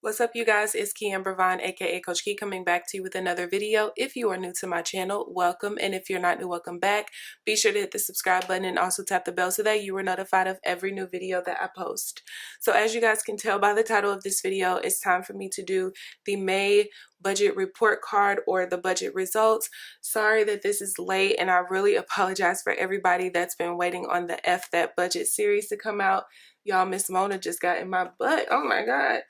What's up, you guys? It's KeAmber Vaughn, aka CoachKe, coming back to you with another video. If you are new to my channel, welcome, and if you're not new, welcome back. Be sure to hit the subscribe button and also tap the bell so that you are notified of every new video that I post. So as you guys can tell by the title of this video, it's time for me to do the May budget report card, or the budget results. Sorry that this is late, and I really apologize for everybody that's been waiting on the F That Budget series to come out. Y'all, Miss Mona just got in my butt. Oh my God.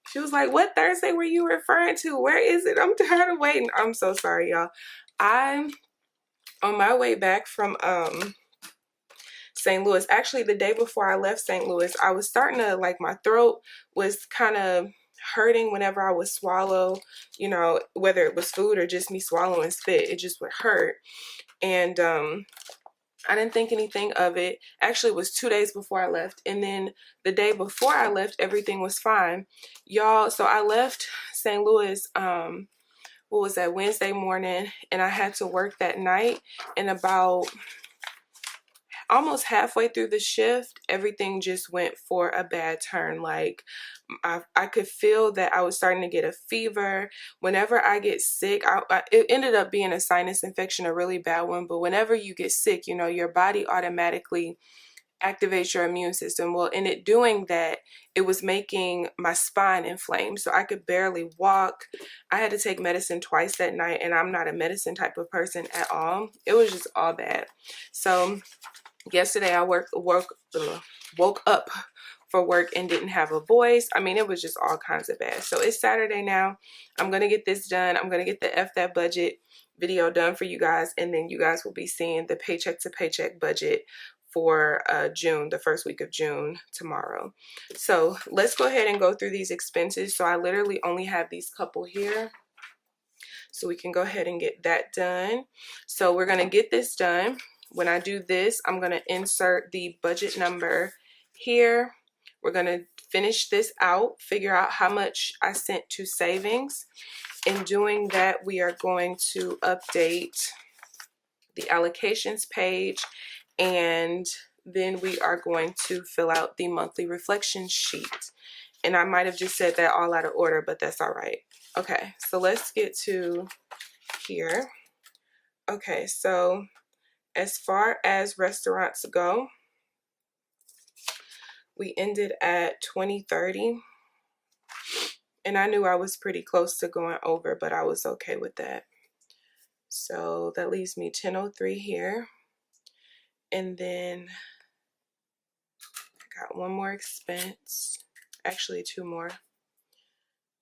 She was like, what Thursday were you referring to? Where is it? I'm tired of waiting. I'm so sorry, y'all. I'm on my way back from St. Louis. Actually, the day before I left St. Louis, I was starting to, like, my throat was kind of hurting whenever I would swallow, you know, whether it was food or just me swallowing spit. It just would hurt. And I didn't think anything of it. Actually, it was 2 days before I left. And then the day before I left, everything was fine. Y'all, so I left St. Louis, what was that, Wednesday morning. And I had to work that night. And about almost halfway through the shift, everything just went for a bad turn. Like, I could feel that I was starting to get a fever. Whenever I get sick, it ended up being a sinus infection, a really bad one. But whenever you get sick, you know, your body automatically activates your immune system. Well, in it doing that, it was making my spine inflamed. So I could barely walk. I had to take medicine twice that night, and I'm not a medicine type of person at all. It was just all bad. So yesterday I woke up for work and didn't have a voice. I mean, it was just all kinds of bad. So it's Saturday now. I'm going to get this done. I'm going to get the F That Budget video done for you guys. And then you guys will be seeing the paycheck to paycheck budget for June, the first week of June, tomorrow. So let's go ahead and go through these expenses. So I literally only have these couple here. So we can go ahead and get that done. So we're going to get this done. When I do this, I'm going to insert the budget number here. We're going to finish this out, figure out how much I sent to savings. In doing that, we are going to update the allocations page, and then we are going to fill out the monthly reflection sheet. And I might have just said that all out of order, but that's all right. Okay, so let's get to here. Okay, so as far as restaurants go, we ended at $20.30, and I knew I was pretty close to going over, but I was okay with that. So that leaves me $10.03 here, and then I got one more expense, actually two more.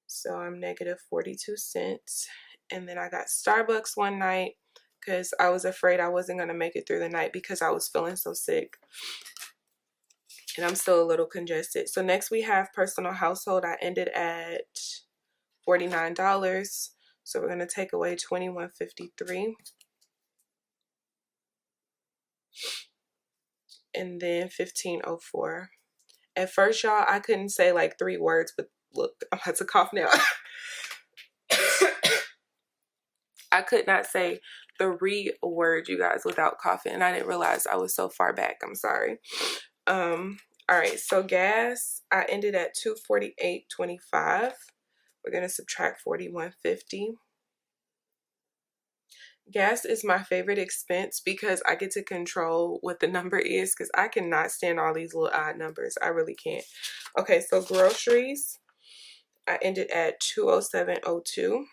So I'm negative 42 cents, and then I got Starbucks one night because I was afraid I wasn't going to make it through the night because I was feeling so sick. And I'm still a little congested. So next we have personal household. I ended at $49. So we're going to take away $21.53. And then $15.04. At first, y'all, I couldn't say like 3 words, but look, I'm about to cough now. I could not say 3 words, you guys, without coughing. And I didn't realize I was so far back. I'm sorry. All right, so gas, I ended at $248.25. We're going to subtract $41.50. Gas is my favorite expense because I get to control what the number is, because I cannot stand all these little odd numbers. I really can't. Okay, so groceries, I ended at $207.02.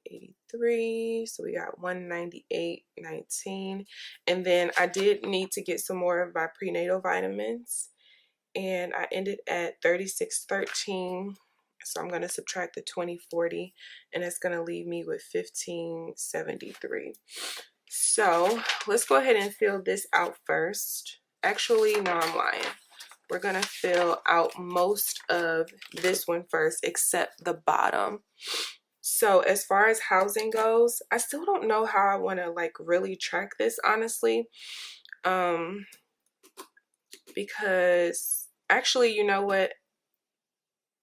$8.83, so we got $198.19. And then I did need to get some more of my prenatal vitamins, and I ended at $36.13. So I'm going to subtract the $20.40, and it's going to leave me with $15.73. So let's go ahead and fill this out first. Actually, no, I'm lying. We're going to fill out most of this one first, except the bottom. So as far as housing goes, I still don't know how I want to like really track this, honestly. Because actually, you know what?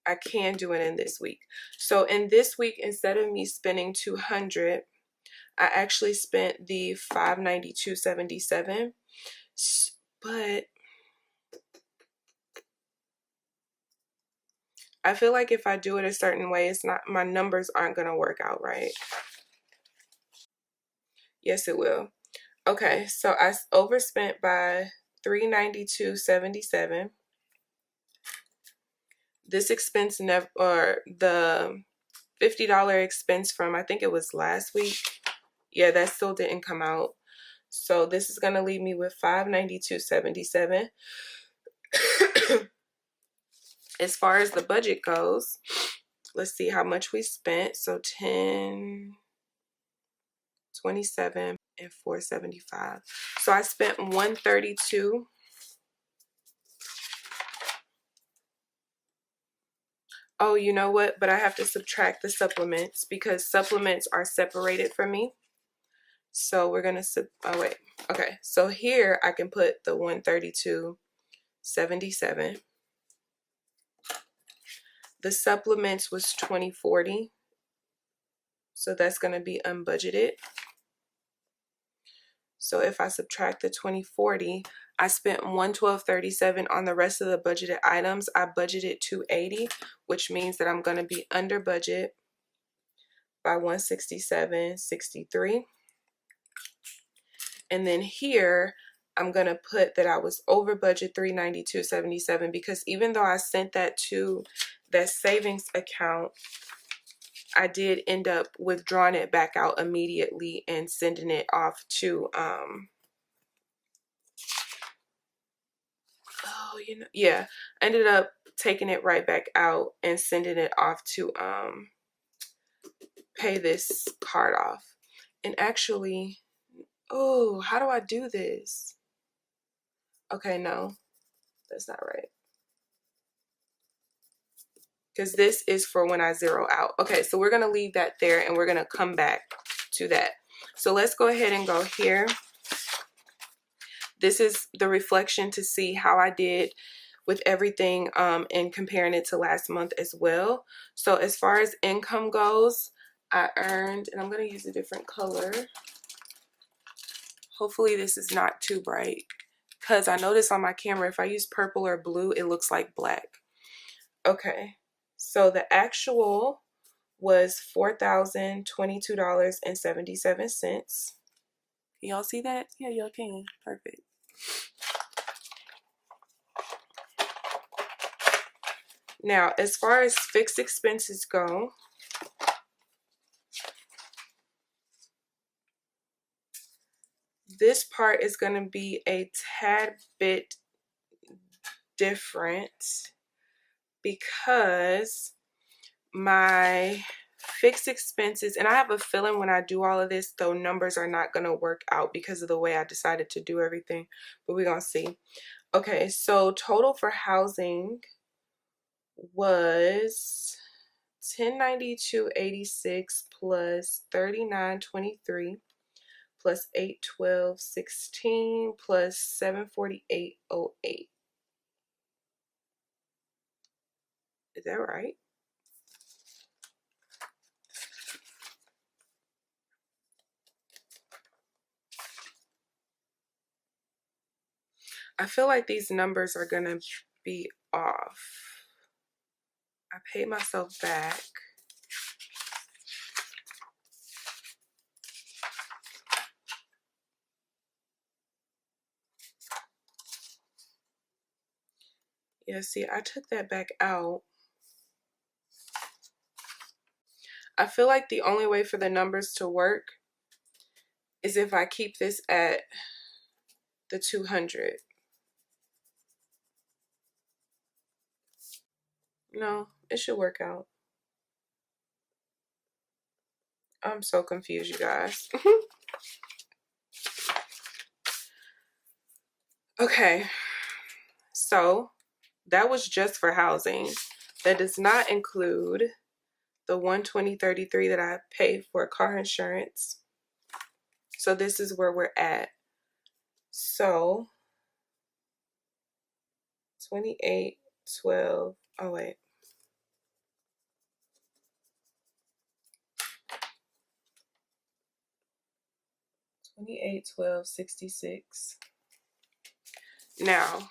I can do it in this week. So in this week, instead of me spending $200, I actually spent the $592.77. But I feel like if I do it a certain way, it's not, my numbers aren't going to work out right. Yes, it will. Okay, so I overspent by $392.77. This expense never, or the $50 expense from, I think it was last week. Yeah, that still didn't come out. So this is going to leave me with $592.77. As far as the budget goes, let's see how much we spent. So 10, 27, and 475. So I spent 132. Oh, you know what? But I have to subtract the supplements because supplements are separated from me. So we're going to, oh wait. Okay. So here I can put the 132.77. The supplements was 2040. So that's going to be unbudgeted. So if I subtract the 2040, I spent $112.37 on the rest of the budgeted items. I budgeted $280, which means that I'm going to be under budget by $167.63. And then here, I'm going to put that I was over budget $392.77 because even though I sent that to that savings account, I did end up withdrawing it back out immediately and sending it off to, I ended up taking it right back out and sending it off to, pay this card off. And actually, oh, how do I do this? Okay, no, that's not right. Because this is for when I zero out. Okay, so we're going to leave that there and we're going to come back to that. So let's go ahead and go here. This is the reflection to see how I did with everything and comparing it to last month as well. So as far as income goes, I earned, and I'm going to use a different color. Hopefully this is not too bright because I noticed on my camera if I use purple or blue, it looks like black. Okay. So the actual was $4,022.77. Y'all see that? Yeah, y'all can. Perfect. Now, as far as fixed expenses go, this part is going to be a tad bit different because my fixed expenses, and I have a feeling when I do all of this, though, numbers are not going to work out because of the way I decided to do everything, but we're going to see. Okay, so total for housing was $1092.86 plus $39.23 plus $812.16 plus $748.08. Is that right? I feel like these numbers are gonna be off. I paid myself back. Yeah, see, I took that back out. I feel like the only way for the numbers to work is if I keep this at the 200. No, it should work out. I'm so confused, you guys. Okay, so that was just for housing. That does not include the $120.33 that I paid for car insurance. So this is where we're at. So 28.12. Oh wait. 28.12.66. Now,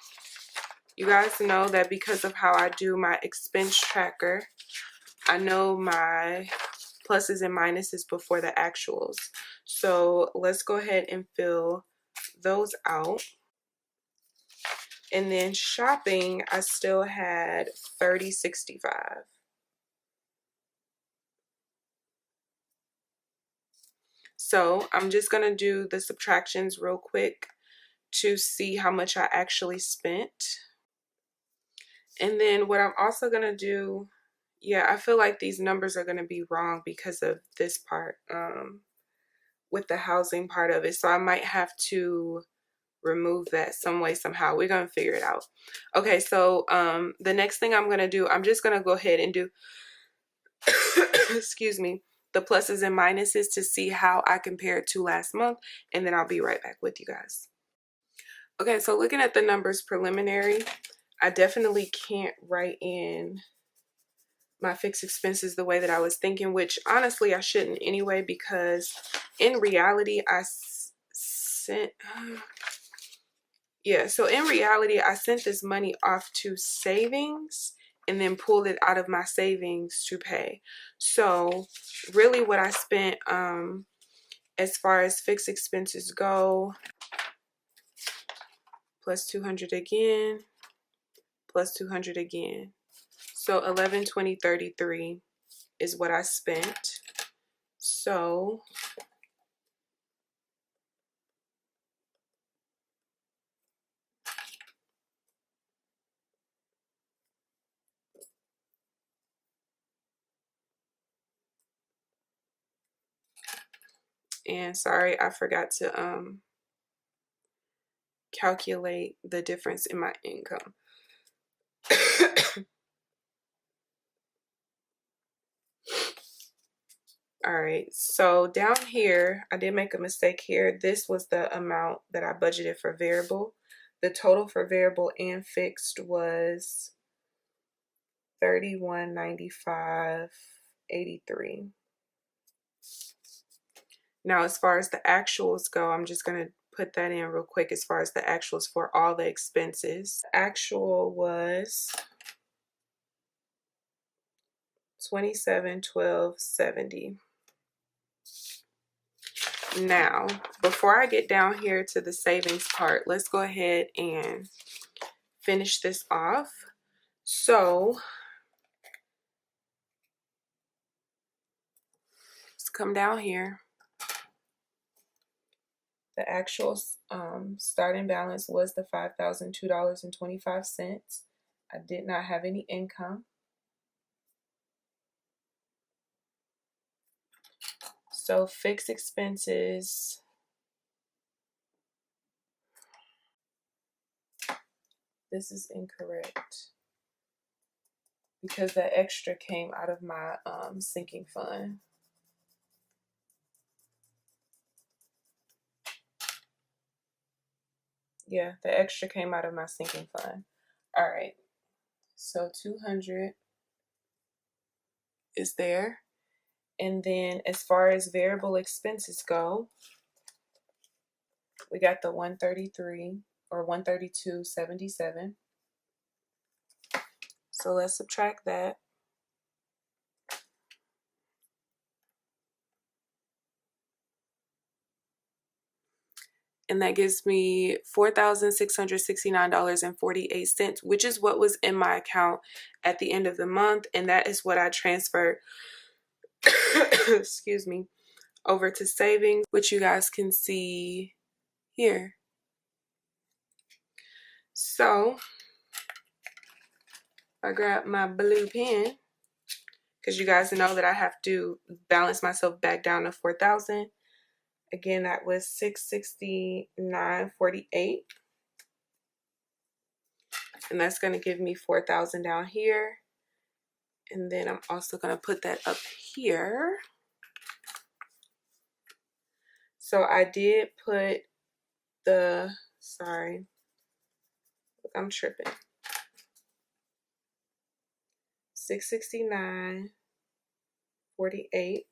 You guys know that because of how I do my expense tracker, I know my pluses and minuses before the actuals. So let's go ahead and fill those out. And then shopping, I still had $30.65. So I'm just going to do the subtractions real quick to see how much I actually spent. And then what I'm also going to do, yeah, I feel like these numbers are going to be wrong because of this part with the housing part of it. So I might have to remove that some way, somehow. We're going to figure it out. Okay, so the next thing I'm going to do, I'm just going to go ahead and do, excuse me, the pluses and minuses to see how I compare to last month. And then I'll be right back with you guys. Okay, so looking at the numbers preliminary, I definitely can't write in my fixed expenses the way that I was thinking, which honestly I shouldn't anyway, because in reality I sent, yeah, so in reality I sent this money off to savings and then pulled it out of my savings to pay. So really what I spent as far as fixed expenses go, plus 200 again, plus 200 again. So 11, 20, 33 is what I spent. So and sorry, I forgot to calculate the difference in my income. All right, so down here, I did make a mistake here. This was the amount that I budgeted for variable. The total for variable and fixed was $31.95.83. Now, as far as the actuals go, I'm just going to put that in real quick as far as the actuals for all the expenses. The actual was $27.12.70. Now, before I get down here to the savings part, let's go ahead and finish this off. So let's come down here. The actual starting balance was the $5,002.25. I did not have any income. So fixed expenses, this is incorrect because that extra came out of my sinking fund. Yeah, the extra came out of my sinking fund. All right, so 200 is there. And then as far as variable expenses go, we got the 133 or 132.77. So let's subtract that. And that gives me $4,669.48, which is what was in my account at the end of the month. And that is what I transferred, excuse me, over to savings, which you guys can see here. So I grab my blue pen, because you guys know that I have to balance myself back down to 4,000. Again, that was $669.48. And that's going to give me 4,000 down here. And then I'm also going to put that up here. So I did put the, sorry, look, I'm tripping. 669.48.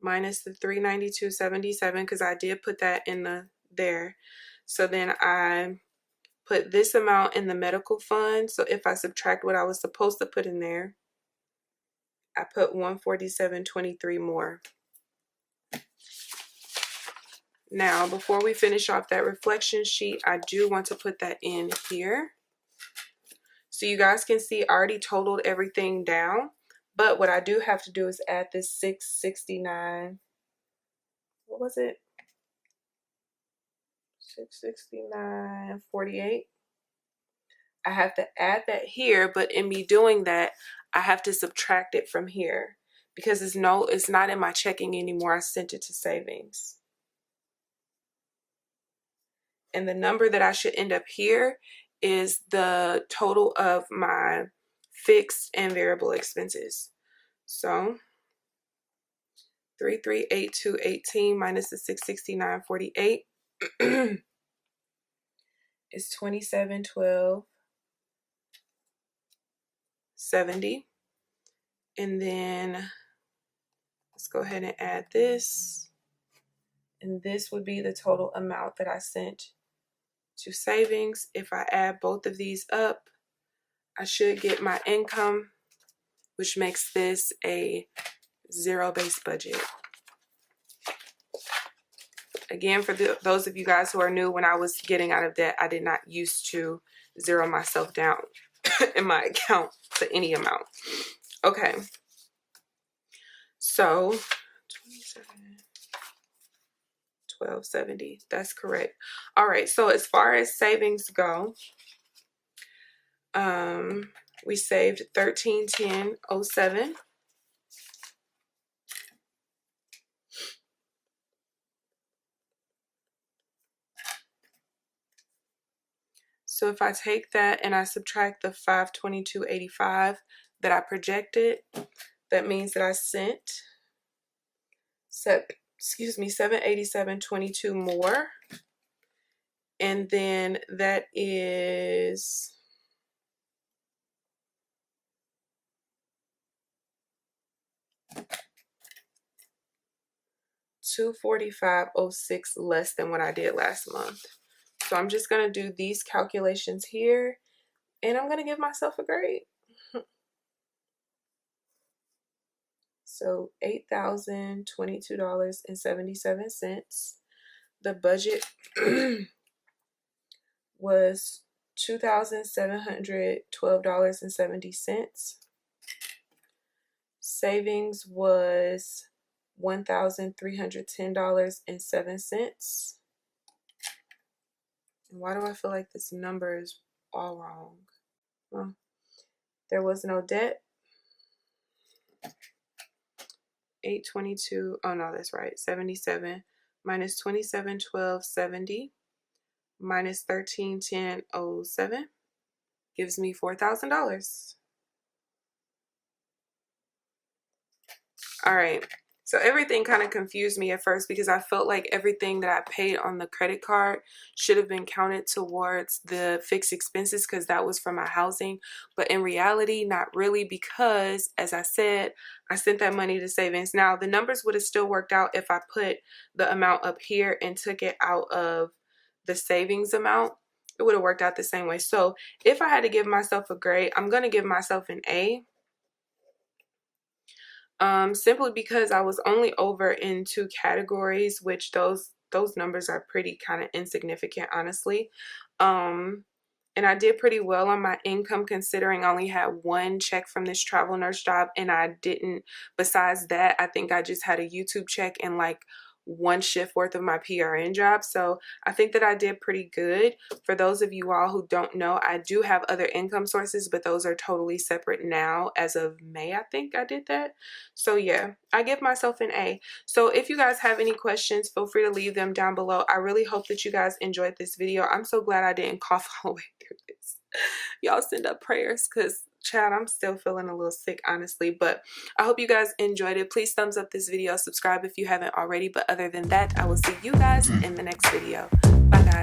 minus the $392.77 because I did put that in there. So then I put this amount in the medical fund. So if I subtract what I was supposed to put in there, I put $147.23 more. Now, before we finish off that reflection sheet, I do want to put that in here. So you guys can see I already totaled everything down. But what I do have to do is add this $669. What was it? $669.48. I have to add that here, but in me doing that, I have to subtract it from here because it's not in my checking anymore. I sent it to savings. And the number that I should end up here is the total of my fixed and variable expenses. So 3382.18 minus the 669.48 is 2712.70. And then let's go ahead and add this. And this would be the total amount that I sent to savings. If I add both of these up, I should get my income, which makes this a zero-based budget. Again, for those of you guys who are new, when I was getting out of debt, I did not used to zero myself down in my account to any amount. Okay. So 1270, that's correct. All right, so as far as savings go, we saved 1310.07. So if I take that and I subtract the 522.85 that I projected, that means that I sent $787.22 more. And then that is $245.06 less than what I did last month. So I'm just going to do these calculations here, and I'm going to give myself a grade. So $8,022.77. The budget was $2,712.70. Savings was $1,310.07. Why do I feel like this number is all wrong? Well, there was no debt. 822. Oh no, that's right. 77 minus 2712.70 minus 1310.07 gives me $4,000. All right. So everything kind of confused me at first because I felt like everything that I paid on the credit card should have been counted towards the fixed expenses because that was for my housing. But in reality, not really, because as I said, I sent that money to savings. Now, the numbers would have still worked out if I put the amount up here and took it out of the savings amount. It would have worked out the same way. So if I had to give myself a grade, I'm going to give myself an A. Simply because I was only over in 2 categories, which those numbers are pretty kind of insignificant, honestly. And I did pretty well on my income considering I only had 1 check from this travel nurse job, and I didn't, besides that, I think I just had a YouTube check and like 1 shift worth of my PRN job. So I think that I did pretty good. For those of you all who don't know, I do have other income sources, but those are totally separate now. As of May, I think I did that. So yeah, I give myself an A. So if you guys have any questions, feel free to leave them down below. I really hope that you guys enjoyed this video. I'm so glad I didn't cough all the way through this. Y'all send up prayers because child, I'm still feeling a little sick, honestly, but I hope you guys enjoyed it. Please thumbs up this video, subscribe if you haven't already, but other than that, I will see you guys in the next video. Bye guys.